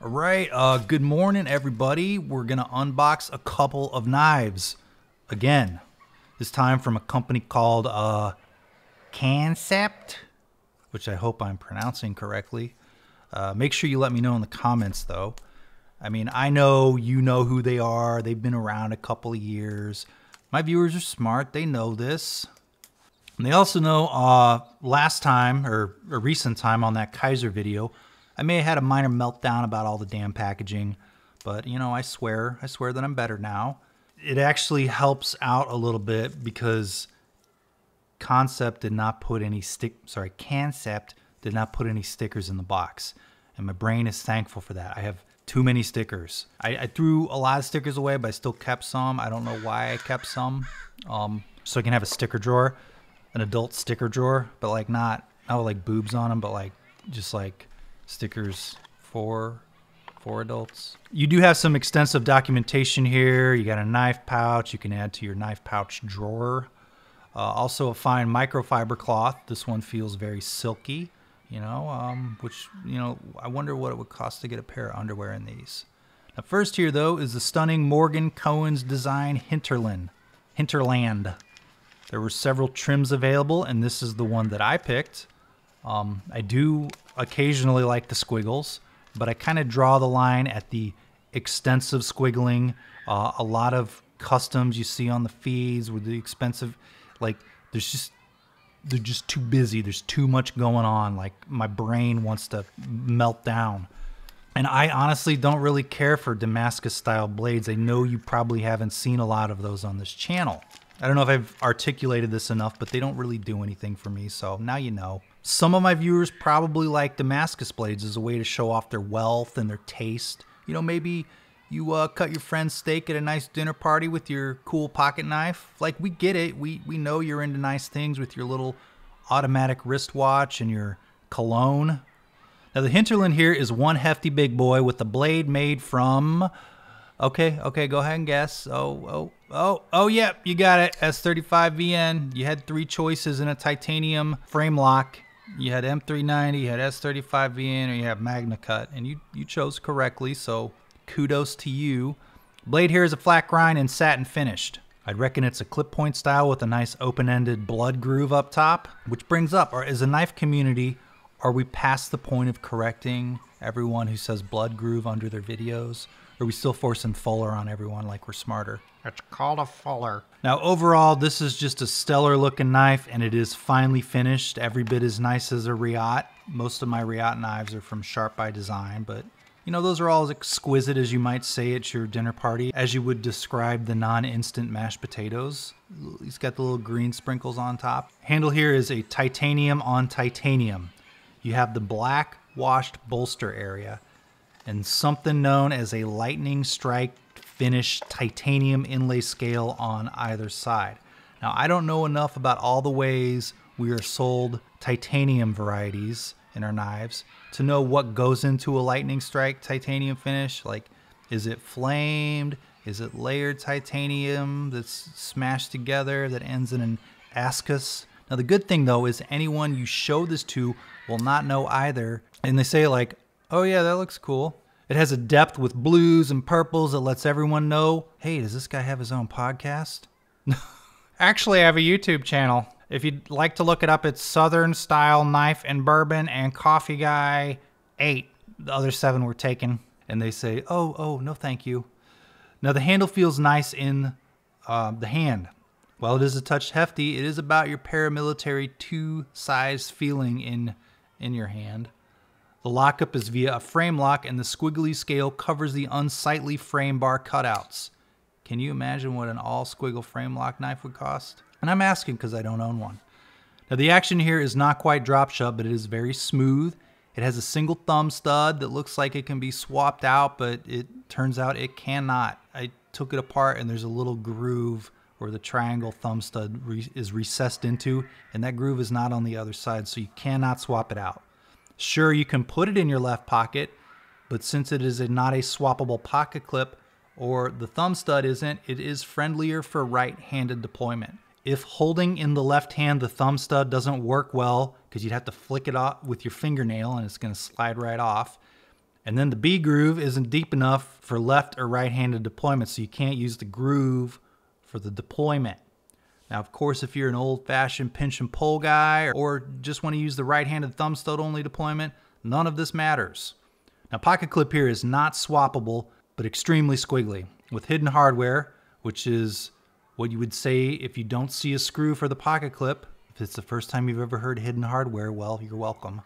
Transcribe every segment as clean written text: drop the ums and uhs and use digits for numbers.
All right, good morning, everybody. We're going to unbox a couple of knives again. This time from a company called Kansept, which I hope I'm pronouncing correctly. Make sure you let me know in the comments, though. I mean, I know you know who they are. They've been around a couple of years. My viewers are smart. They know this. And they also know last time, or a recent time on that Kaiser video, I may have had a minor meltdown about all the damn packaging, but you know, I swear that I'm better now. It actually helps out a little bit because Kansept did not put any Kansept did not put any stickers in the box. And my brain is thankful for that. I have too many stickers. I threw a lot of stickers away, but I still kept some. I don't know why I kept some. So I can have a sticker drawer, an adult sticker drawer, but like not with like boobs on them, but like just like stickers for adults. You do have some extensive documentation here. You got a knife pouch you can add to your knife pouch drawer. Also a fine microfiber cloth. This one feels very silky, you know, which, you know, I wonder what it would cost to get a pair of underwear in these. Now first here though is the stunning Morgan Cohen's design Hinterland. There were several trims available and this is the one that I picked. I do occasionally like the squiggles, but I kind of draw the line at the extensive squiggling. A lot of customs you see on the feeds with the expensive, like they're just too busy. There's too much going on. Like my brain wants to melt down. And I honestly don't really care for Damascus style blades. I know you probably haven't seen a lot of those on this channel. I don't know if I've articulated this enough, but they don't really do anything for me, so now you know. Some of my viewers probably like Damascus blades as a way to show off their wealth and their taste. You know, maybe you cut your friend's steak at a nice dinner party with your cool pocket knife. Like, we get it. We know you're into nice things with your little automatic wristwatch and your cologne. Now, the Hinterland here is one hefty big boy with the blade made from... Okay, go ahead and guess. Yep, you got it. S35VN. You had three choices in a titanium frame lock. You had M390, you had S35VN, or you have Magna Cut, and you chose correctly, so kudos to you. Blade here is a flat grind and satin finished. I'd reckon it's a clip point style with a nice open-ended blood groove up top, which brings up, or as a knife community, are we past the point of correcting everyone who says blood groove under their videos? Or are we still forcing fuller on everyone like we're smarter? It's called a fuller. Now overall, this is just a stellar looking knife and it is finely finished. Every bit as nice as a Riot. Most of my Riot knives are from Sharp by Design, but you know, those are all as exquisite as you might say at your dinner party, as you would describe the non-instant mashed potatoes. He's got the little green sprinkles on top. Handle here is a titanium on titanium. You have the black washed bolster area and something known as a lightning strike finished titanium inlay scale on either side. Now, I don't know enough about all the ways we are sold titanium varieties in our knives to know what goes into a lightning strike titanium finish. Like, is it flamed? Is it layered titanium that's smashed together that ends in an ascus? Now, the good thing, though, is anyone you show this to will not know either. And they say, like, oh yeah, that looks cool. It has a depth with blues and purples that lets everyone know, hey, does this guy have his own podcast? Actually, I have a YouTube channel. If you'd like to look it up, it's Southern Style Knife and Bourbon and Coffee Guy 8. The other 7 were taken. And they say, oh, no thank you. Now the handle feels nice in the hand. While it is a touch hefty, it is about your paramilitary 2 size feeling in your hand. The lockup is via a frame lock and the squiggly scale covers the unsightly frame bar cutouts. Can you imagine what an all squiggle frame lock knife would cost? And I'm asking because I don't own one. Now the action here is not quite drop shut, but it is very smooth. It has a single thumb stud that looks like it can be swapped out, but it turns out it cannot. I took it apart and there's a little groove where the triangle thumb stud is recessed into, and that groove is not on the other side, so you cannot swap it out. Sure, you can put it in your left pocket, but since it is not a swappable pocket clip, or the thumb stud isn't, it is friendlier for right-handed deployment. If holding in the left hand the thumb stud doesn't work well, because you'd have to flick it off with your fingernail and it's going to slide right off, And then the B groove isn't deep enough for left or right-handed deployment, so you can't use the groove for the deployment. Now, of course, if you're an old-fashioned pinch and pull guy or just want to use the right-handed thumb stud only deployment, none of this matters. Now, pocket clip here is not swappable, but extremely squiggly with hidden hardware, which is what you would say if you don't see a screw for the pocket clip. If it's the first time you've ever heard hidden hardware, well, you're welcome.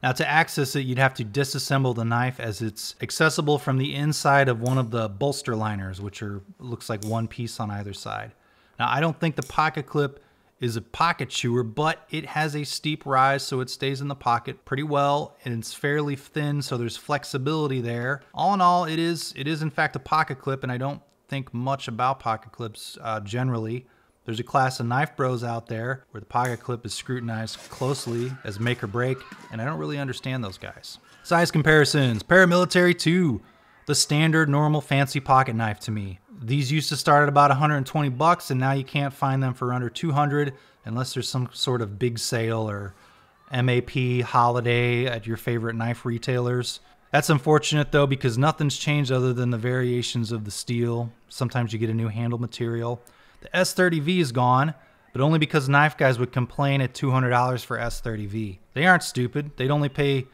Now, to access it, you'd have to disassemble the knife as it's accessible from the inside of one of the bolster liners, which looks like one piece on either side. Now, I don't think the pocket clip is a pocket chewer, but it has a steep rise, so it stays in the pocket pretty well, and it's fairly thin, so there's flexibility there. All in all, it is in fact a pocket clip, and I don't think much about pocket clips generally. There's a class of knife bros out there where the pocket clip is scrutinized closely as make or break, and I don't really understand those guys. Size comparisons. Paramilitary 2, the standard normal fancy pocket knife to me. These used to start at about 120 bucks, and now you can't find them for under 200 unless there's some sort of big sale or MAP holiday at your favorite knife retailers. That's unfortunate though, because nothing's changed other than the variations of the steel. Sometimes you get a new handle material. The S30V is gone, but only because knife guys would complain at $200 for S30V. They aren't stupid. They'd only pay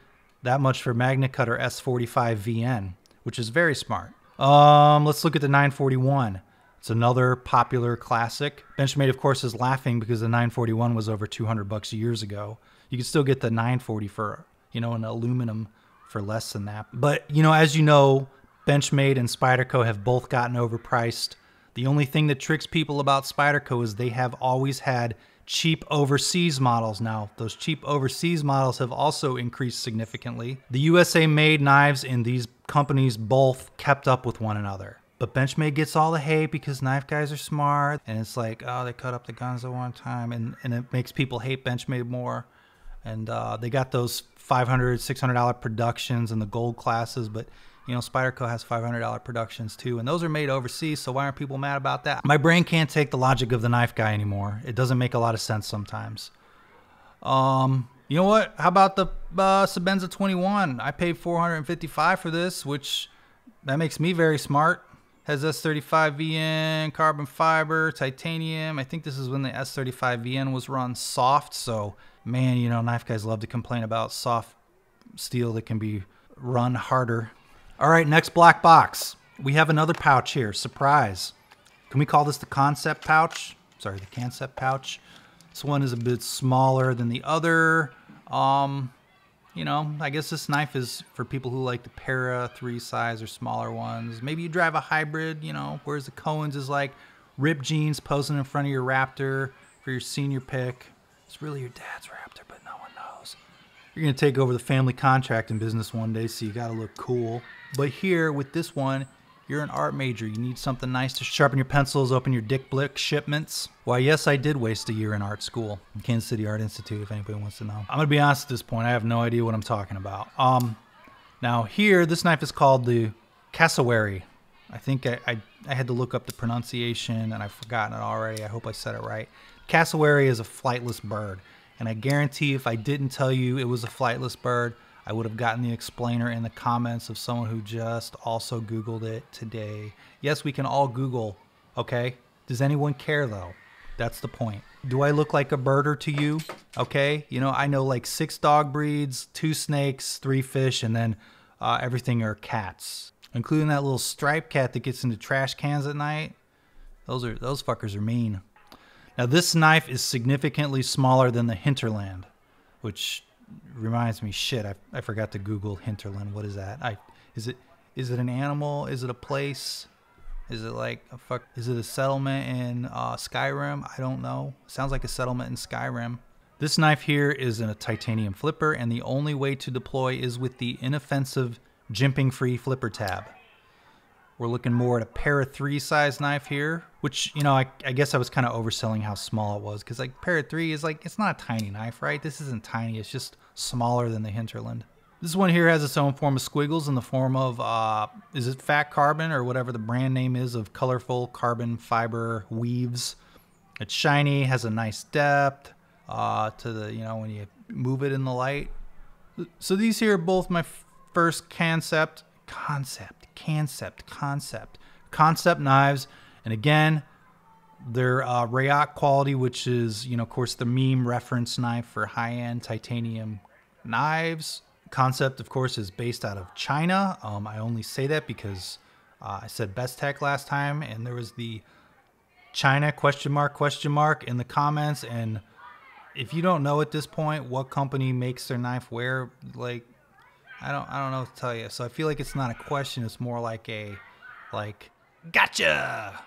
that much for Magna Cutter S45VN, which is very smart. Let's look at the 941. It's another popular classic. Benchmade, of course, is laughing because the 941 was over 200 bucks years ago. You can still get the 940 for, an aluminum for less than that. But, as you know, Benchmade and Spyderco have both gotten overpriced. The only thing that tricks people about Spyderco is they have always had cheap overseas models. Now, those cheap overseas models have also increased significantly. The USA-made knives in these companies both kept up with one another. But Benchmade gets all the hate because knife guys are smart, and it's like, oh, they cut up the guns at one time, and it makes people hate Benchmade more. And they got those $500, $600 productions and the gold classes, but Spyderco has $500 productions too, and those are made overseas, so why aren't people mad about that? My brain can't take the logic of the knife guy anymore. It doesn't make a lot of sense sometimes. You know what? How about the Sebenza 21? I paid $455 for this, which that makes me very smart. Has S35VN, carbon fiber, titanium. I think this is when the S35VN was run soft, so man, knife guys love to complain about soft steel that can be run harder. All right, next black box. We have another pouch here. Surprise. Can we call this the Kansept pouch? Sorry, the Kansept pouch. This one is a bit smaller than the other. I guess this knife is for people who like the Para 3 size or smaller ones. Maybe you drive a hybrid, whereas the Cohen's is like ripped jeans posing in front of your Raptor for your senior pick. It's really your dad's Raptor, but no one knows. You're going to take over the family contracting business one day, so you got to look cool. But here, with this one, you're an art major. You need something nice to sharpen your pencils, open your Dick Blick shipments. Why, yes, I did waste a year in art school. Kansas City Art Institute, if anybody wants to know. I'm going to be honest at this point. I have no idea what I'm talking about. Now here, this knife is called the Cassowary. I think I had to look up the pronunciation, and I've forgotten it already. I hope I said it right. Cassowary is a flightless bird. And I guarantee if I didn't tell you it was a flightless bird, I would have gotten the explainer in the comments of someone who just also Googled it today. Yes, we can all Google, okay? Does anyone care though? That's the point. Do I look like a birder to you? Okay, I know like 6 dog breeds, 2 snakes, 3 fish, and then everything are cats. Including that little striped cat that gets into trash cans at night. Those fuckers are mean. Now this knife is significantly smaller than the Hinterland, which reminds me, shit, I forgot to Google Hinterland. What is that? Is it an animal? Is it a place? Is it like is it a settlement in Skyrim? I don't know. Sounds like a settlement in Skyrim. This knife here is in a titanium flipper, and the only way to deploy is with the inoffensive jimping-free flipper tab. We're looking more at a Para 3 size knife here, which, I guess I was kind of overselling how small it was, because like Para 3 is like, it's not a tiny knife, right? This isn't tiny, it's just smaller than the Hinterland. This one here has its own form of squiggles in the form of, is it fat carbon or whatever the brand name is of colorful carbon fiber weaves. It's shiny, has a nice depth to the, when you move it in the light. So these here are both my first Kansept knives. And again, they're Rayok quality, which is, of course, the meme reference knife for high-end titanium knives. Kansept, of course, is based out of China. I only say that because I said Best Tech last time, and there was the China question mark in the comments. And if you don't know at this point what company makes their knife where, like, I don't know what to tell you. So I feel like it's not a question. It's more like a, gotcha.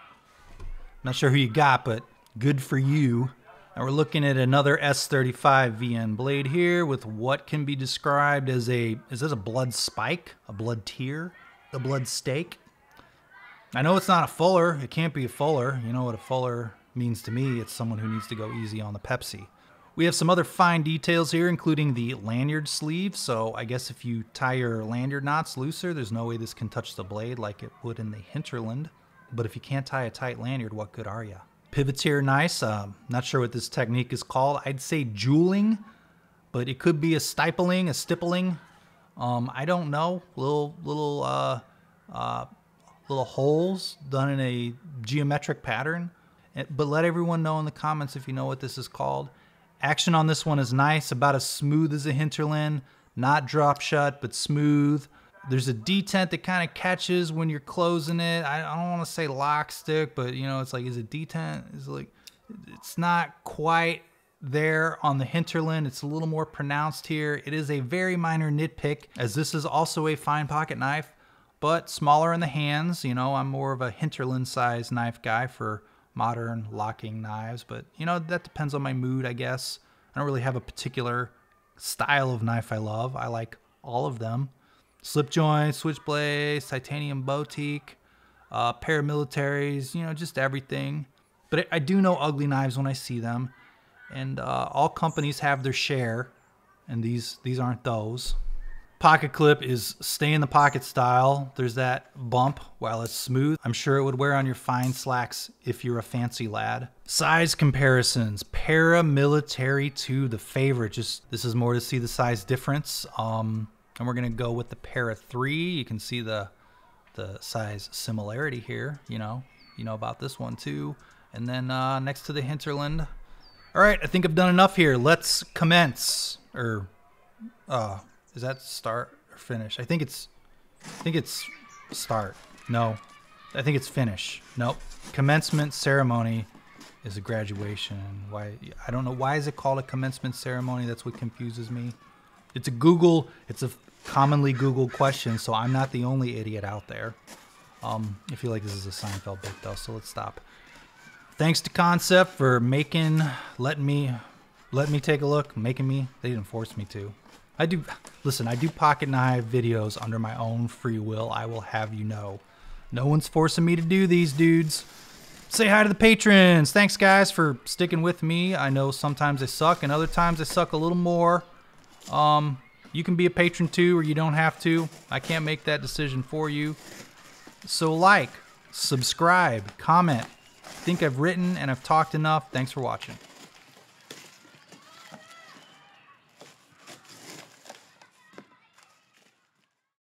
Not sure who you got, but good for you. And we're looking at another S35 VN blade here with what can be described as is this a blood spike, a blood tear, a blood stake? I know it's not a fuller. It can't be a fuller. You know what a fuller means to me. It's someone who needs to go easy on the Pepsi. We have some other fine details here, including the lanyard sleeve. So I guess if you tie your lanyard knots looser, there's no way this can touch the blade like it would in the Hinterland. But if you can't tie a tight lanyard, what good are you? Pivots here, nice. Not sure what this technique is called. I'd say jeweling, but it could be a stippling. I don't know. Little holes done in a geometric pattern. But let everyone know in the comments if you know what this is called. Action on this one is nice, about as smooth as a Hinterland. Not drop shut, but smooth. There's a detent that kind of catches when you're closing it. I don't want to say lock stick, but it's like, is it detent? It's not quite there on the Hinterland. It's a little more pronounced here. It is a very minor nitpick, as this is also a fine pocket knife, but smaller in the hands. I'm more of a Hinterland size knife guy for modern locking knives, but that depends on my mood, I guess. I don't really have a particular style of knife I love. I like all of them. Slip joints, switchblades, titanium boutique, paramilitaries, just everything. But I do know ugly knives when I see them. And all companies have their share, and these aren't those. Pocket clip is stay in the pocket style. There's that bump while it's smooth. I'm sure it would wear on your fine slacks if you're a fancy lad. Size comparisons, paramilitary to the favorite. This is more to see the size difference. And we're gonna go with the Para 3. You can see the size similarity here. You know about this one too. And then next to the Hinterland. All right, I think I've done enough here. Let's commence. Or is that start or finish? I think it's start. No, I think it's finish. Nope. Commencement ceremony is a graduation. Why? I don't know. Why is it called a commencement ceremony? That's what confuses me. It's a commonly Googled question, so I'm not the only idiot out there. I feel like this is a Seinfeld bit though, so let's stop. Thanks to Kansept for letting me take a look, they didn't force me to. I do pocket knife videos under my own free will, I will have you know. No one's forcing me to do these, dudes. Say hi to the patrons. Thanks guys for sticking with me. I know sometimes I suck and other times I suck a little more. You can be a patron too, or you don't have to. I can't make that decision for you. So like, subscribe, comment. I think I've written and I've talked enough. Thanks for watching.